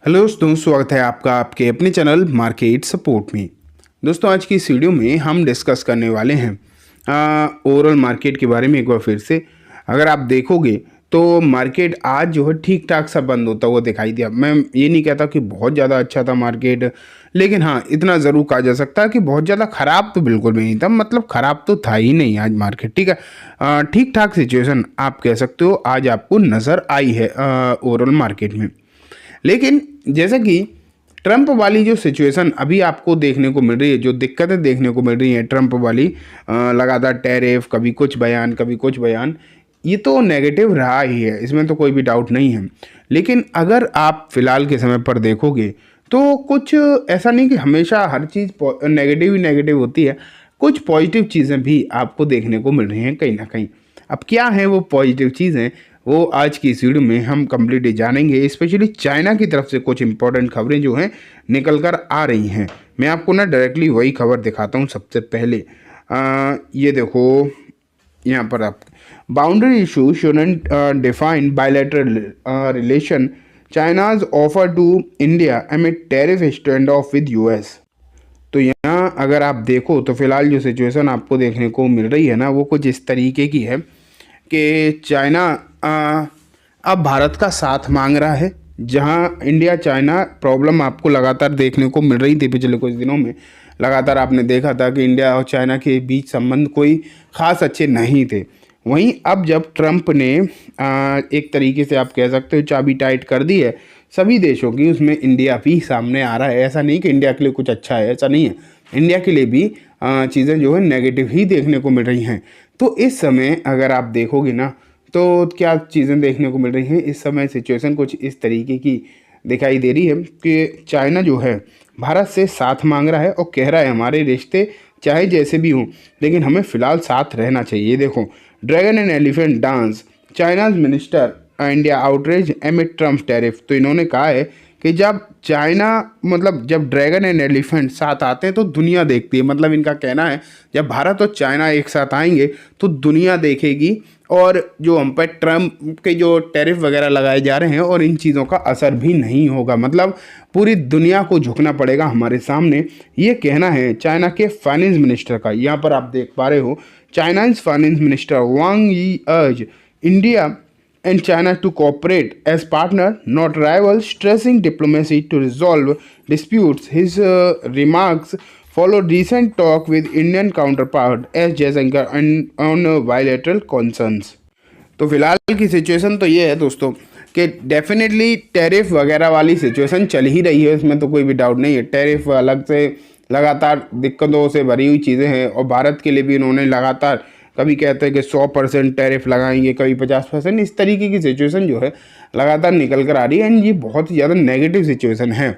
Hello दोस्तों, स्वागत है आपका आपके अपने चैनल मार्केट सपोर्ट में। दोस्तों, आज की इस वीडियो में हम डिस्कस करने वाले हैं ओवरऑल मार्केट के बारे में। एक बार फिर से अगर आप देखोगे तो मार्केट आज जो है ठीक ठाक सा बंद होता हुआ दिखाई दिया। मैं ये नहीं कहता कि बहुत ज़्यादा अच्छा था मार्केट, लेकिन हाँ इतना ज़रूर कहा जा सकता है कि बहुत ज़्यादा ख़राब तो बिल्कुल भी नहीं था। मतलब ख़राब तो था ही नहीं आज मार्केट। ठीक है, ठीक ठाक सिचुएशन आप कह सकते हो आज आपको नज़र आई है ओवरऑल मार्केट में। लेकिन जैसे कि ट्रंप वाली जो सिचुएशन अभी आपको देखने को मिल रही है, जो दिक्कतें देखने को मिल रही हैं ट्रंप वाली, लगातार टैरिफ, कभी कुछ बयान कभी कुछ बयान, ये तो नेगेटिव रहा ही है, इसमें तो कोई भी डाउट नहीं है। लेकिन अगर आप फिलहाल के समय पर देखोगे तो कुछ ऐसा नहीं कि हमेशा हर चीज़ नेगेटिव ही नेगेटिव होती है। कुछ पॉजिटिव चीज़ें भी आपको देखने को मिल रही हैं कहीं ना कहीं। अब क्या है वो पॉजिटिव चीज़ें, वो आज की इस वीडियो में हम कंप्लीटली जानेंगे। स्पेशली चाइना की तरफ से कुछ इंपॉर्टेंट खबरें जो हैं निकल कर आ रही हैं। मैं आपको ना डायरेक्टली वही खबर दिखाता हूँ। सबसे पहले ये देखो, यहाँ पर आप boundary issue shouldn't define bilateral relation, China's offer to India amid tariff standoff with US. तो यहाँ अगर आप देखो तो फिलहाल जो सिचुएशन आपको देखने को मिल रही है ना, वो कुछ इस तरीके की है कि चाइना अब भारत का साथ मांग रहा है। जहां इंडिया चाइना प्रॉब्लम आपको लगातार देखने को मिल रही थी पिछले कुछ दिनों में, लगातार आपने देखा था कि इंडिया और चाइना के बीच संबंध कोई ख़ास अच्छे नहीं थे। वहीं अब जब ट्रंप ने एक तरीके से आप कह सकते हो चाबी टाइट कर दी है सभी देशों की, उसमें इंडिया भी सामने आ रहा है। ऐसा नहीं कि इंडिया के लिए कुछ अच्छा है, ऐसा नहीं है। इंडिया के लिए भी चीज़ें जो है नेगेटिव ही देखने को मिल रही हैं। तो इस समय अगर आप देखोगे ना, तो क्या चीज़ें देखने को मिल रही हैं इस समय, सिचुएशन कुछ इस तरीके की दिखाई दे रही है कि चाइना जो है भारत से साथ मांग रहा है और कह रहा है हमारे रिश्ते चाहे जैसे भी हों, लेकिन हमें फ़िलहाल साथ रहना चाहिए। ये देखो, dragon and elephant dance, China's minister India outreach एमिड Trump tariff. तो इन्होंने कहा है कि जब चाइना, मतलब जब ड्रैगन एंड एलिफेंट साथ आते हैं तो दुनिया देखती है। मतलब इनका कहना है जब भारत और चाइना एक साथ आएंगे तो दुनिया देखेगी, और जो हम पर ट्रम्प के जो टैरिफ वगैरह लगाए जा रहे हैं और इन चीज़ों का असर भी नहीं होगा। मतलब पूरी दुनिया को झुकना पड़ेगा हमारे सामने, ये कहना है चाइना के फाइनेंस मिनिस्टर का। यहाँ पर आप देख पा रहे हो, चाइनाज फाइनेंस मिनिस्टर वांग यी अर्ज India and China to cooperate as partner, not rivals, stressing diplomacy to resolve disputes. His remarks followed recent talk with Indian counterpart S. Jaishankar on bilateral concerns. तो फिलहाल की सिचुएशन तो ये है दोस्तों कि डेफिनेटली टैरिफ वगैरह वाली सिचुएशन चल ही रही है, इसमें तो कोई भी डाउट नहीं है। टैरिफ अलग से लगातार दिक्कतों से भरी हुई चीज़ें हैं, और भारत के लिए भी इन्होंने लगातार कभी कहते हैं कि 100% टैरिफ लगाएंगे, कभी 50%, इस तरीके की सिचुएशन जो है लगातार निकल कर आ रही है। एंड ये बहुत ही ज़्यादा नेगेटिव सिचुएशन है,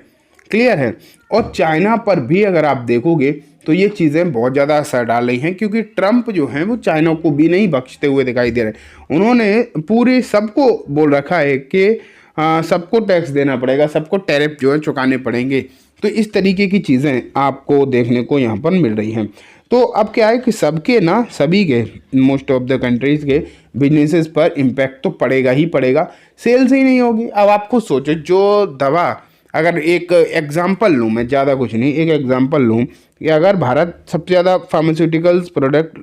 क्लियर है। और चाइना पर भी अगर आप देखोगे तो ये चीज़ें बहुत ज़्यादा असर डाल रही हैं, क्योंकि ट्रंप जो हैं वो चाइना को भी नहीं बख्शते हुए दिखाई दे रहे। उन्होंने पूरे सबको बोल रखा है कि सबको टैक्स देना पड़ेगा, सबको टैरिफ जो है चुकाने पड़ेंगे। तो इस तरीके की चीज़ें आपको देखने को यहाँ पर मिल रही हैं। तो अब क्या है कि सबके ना, सभी के, मोस्ट ऑफ द कंट्रीज़ के बिजनेसेस पर इम्पैक्ट तो पड़ेगा ही पड़ेगा, सेल्स ही नहीं होगी। अब आपको सोचो, जो दवा, अगर एक एग्जांपल लूँ, मैं ज़्यादा कुछ नहीं, एक एग्जांपल लूँ कि अगर भारत सबसे ज़्यादा फार्मास्यूटिकल्स प्रोडक्ट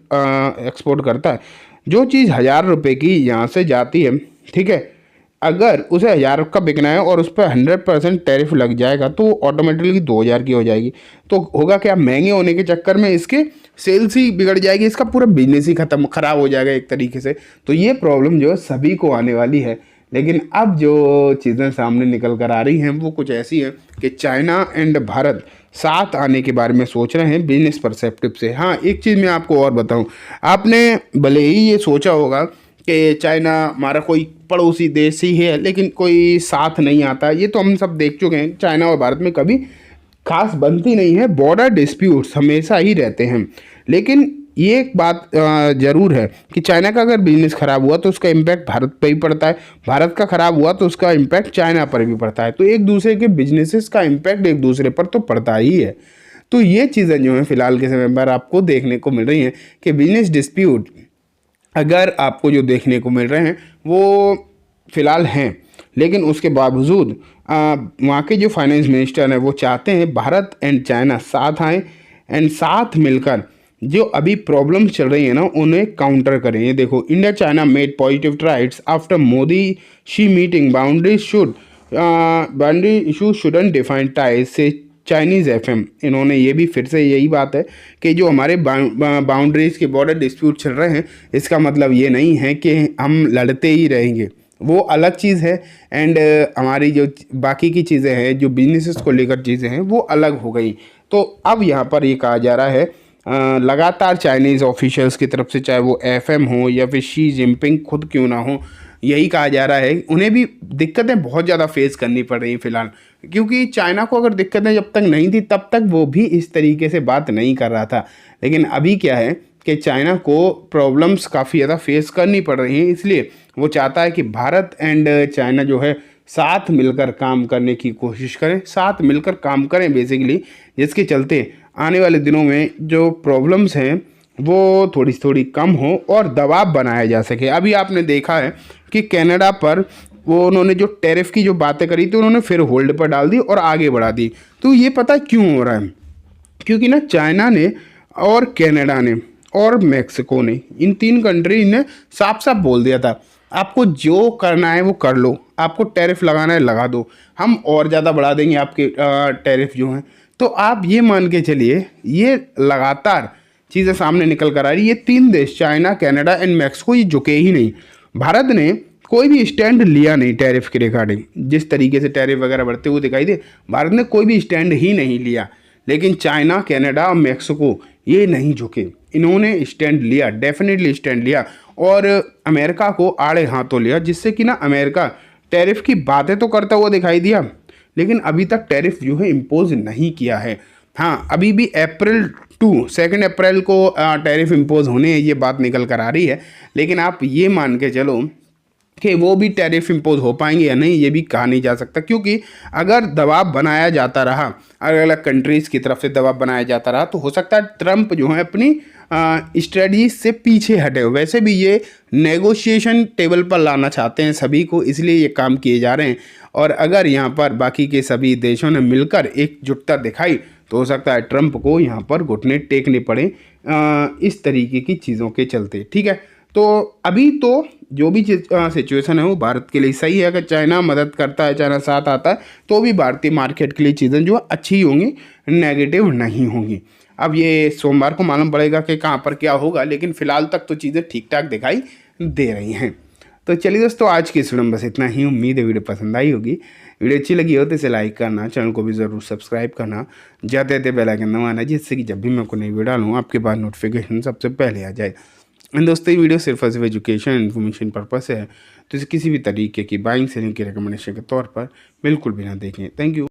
एक्सपोर्ट करता है, जो चीज़ 1000 रुपये की यहाँ से जाती है, ठीक है, अगर उसे 1000 का बिकना है और उस पर 100% टैरिफ लग जाएगा तो ऑटोमेटिकली 2000 की हो जाएगी। तो होगा क्या, महंगे होने के चक्कर में इसके सेल्स ही बिगड़ जाएगी, इसका पूरा बिजनेस ही खराब हो जाएगा एक तरीके से। तो ये प्रॉब्लम जो है सभी को आने वाली है। लेकिन अब जो चीज़ें सामने निकल कर आ रही हैं वो कुछ ऐसी हैं कि चाइना एंड भारत साथ आने के बारे में सोच रहे हैं बिजनेस परस्पेक्टिव से। हाँ, एक चीज़ मैं आपको और बताऊं, आपने भले ही ये सोचा होगा कि चाइना हमारा कोई पड़ोसी देश ही है लेकिन कोई साथ नहीं आता, ये तो हम सब देख चुके हैं। चाइना और भारत में कभी खास बनती नहीं है, बॉर्डर डिस्प्यूट्स हमेशा ही रहते हैं। लेकिन ये एक बात ज़रूर है कि चाइना का अगर बिजनेस ख़राब हुआ तो उसका इम्पैक्ट भारत पर भी पड़ता है, भारत का ख़राब हुआ तो उसका इम्पैक्ट चाइना पर भी पड़ता है। तो एक दूसरे के बिजनेसेस का इम्पैक्ट एक दूसरे पर तो पड़ता ही है। तो ये चीज़ें जो हैं फिलहाल के समय पर आपको देखने को मिल रही हैं कि बिजनेस डिस्प्यूट अगर आपको जो देखने को मिल रहे हैं वो फिलहाल हैं, लेकिन उसके बावजूद वहाँ के जो फाइनेंस मिनिस्टर हैं वो चाहते हैं भारत एंड चाइना साथ आएँ एंड साथ मिलकर जो अभी प्रॉब्लम चल रही है ना उन्हें काउंटर करें। ये देखो, India China made positive triads after Modi she meeting, boundary issue shouldn't define ties से चाइनीज़ एफएम। इन्होंने ये भी फिर से यही बात है कि जो हमारे बाउंड्रीज के बॉर्डर डिस्प्यूट चल रहे हैं इसका मतलब ये नहीं है कि हम लड़ते ही रहेंगे, वो अलग चीज़ है। एंड हमारी जो बाकी की चीज़ें हैं, जो बिजनेसेस को लेकर चीज़ें हैं, वो अलग हो गई। तो अब यहाँ पर ये कहा जा रहा है लगातार चाइनीज़ ऑफिशियल्स की तरफ से, चाहे वो एफएम हो या फिर शी जिनपिंग खुद क्यों ना हो, यही कहा जा रहा है उन्हें भी दिक्कतें बहुत ज़्यादा फेस करनी पड़ रही हैं फ़िलहाल। क्योंकि चाइना को अगर दिक्कतें जब तक नहीं थी तब तक वो भी इस तरीके से बात नहीं कर रहा था, लेकिन अभी क्या है कि चाइना को प्रॉब्लम्स काफ़ी ज़्यादा फेस करनी पड़ रही हैं। इसलिए वो चाहता है कि भारत एंड चाइना जो है साथ मिलकर काम करने की कोशिश करें, साथ मिलकर काम करें बेसिकली, जिसके चलते आने वाले दिनों में जो प्रॉब्लम्स हैं वो थोड़ी कम हो और दबाव बनाया जा सके। अभी आपने देखा है कि कनाडा पर वो उन्होंने जो टैरिफ की जो बातें करी थी उन्होंने फिर होल्ड पर डाल दी और आगे बढ़ा दी। तो ये पता क्यों हो रहा है? क्योंकि ना चाइना ने और कनाडा ने और मैक्सिको ने, इन 3 कंट्री ने साफ साफ बोल दिया था आपको जो करना है वो कर लो, आपको टैरिफ लगाना है लगा दो, हम और ज़्यादा बढ़ा देंगे आपके टैरिफ जो हैं। तो आप ये मान के चलिए, ये लगातार चीज़ें सामने निकल कर आ रही। ये 3 देश चाइना, कनाडा एंड मैक्सिको, ये झुके ही नहीं। भारत ने कोई भी स्टैंड लिया नहीं टैरिफ के रिगार्डिंग। जिस तरीके से टैरिफ वगैरह बढ़ते हुए दिखाई दे, भारत ने कोई भी स्टैंड ही नहीं लिया। लेकिन चाइना, कनाडा और मैक्सिको ये नहीं झुके, इन्होंने स्टैंड लिया, डेफिनेटली स्टैंड लिया और अमेरिका को आड़े हाथों लिया, जिससे कि ना अमेरिका टैरिफ की बातें तो करता हुआ दिखाई दिया, लेकिन अभी तक टैरिफ जो है इम्पोज नहीं किया है। हाँ, अभी भी अप्रैल 2 अप्रैल को टैरिफ इम्पोज होने हैं, ये बात निकल कर आ रही है। लेकिन आप ये मान के चलो कि वो भी टैरिफ इम्पोज हो पाएंगे या नहीं, ये भी कहा नहीं जा सकता। क्योंकि अगर दबाव बनाया जाता रहा, अलग अलग कंट्रीज़ की तरफ से दबाव बनाया जाता रहा, तो हो सकता है ट्रंप जो है अपनी स्ट्रेटजी से पीछे हटे। वैसे भी ये नेगोशिएशन टेबल पर लाना चाहते हैं सभी को, इसलिए ये काम किए जा रहे हैं। और अगर यहाँ पर बाकी के सभी देशों ने मिलकर एकजुटता दिखाई तो हो सकता है ट्रंप को यहाँ पर घुटने टेकने पड़े इस तरीके की चीज़ों के चलते। ठीक है, तो अभी तो जो भी सिचुएशन है वो भारत के लिए सही है। अगर चाइना मदद करता है, चाइना साथ आता है, तो भी भारतीय मार्केट के लिए चीज़ें जो अच्छी होंगी, नेगेटिव नहीं होंगी। अब ये सोमवार को मालूम पड़ेगा कि कहाँ पर क्या होगा, लेकिन फ़िलहाल तक तो चीज़ें ठीक ठाक दिखाई दे रही हैं। तो चलिए दोस्तों, आज की इस वीडियो में बस इतना ही। उम्मीद है वीडियो पसंद आई होगी। वीडियो अच्छी लगी हो तो इसे लाइक करना, चैनल को भी ज़रूर सब्सक्राइब करना, जाते जाते बेल आइकन दबाना, जिससे कि जब भी मैं कोई नई वीडियो डालूँ आपके पास नोटिफिकेशन सबसे पहले आ जाए। एंड दोस्तों, ये वीडियो सिर्फ और सिर्फ एजुकेशन इन्फॉर्मेशन पर्पस है, तो इसे किसी भी तरीके की बाइंग सेलिंग की रिकमेंडेशन के तौर पर बिल्कुल भी ना देखें। Thank you.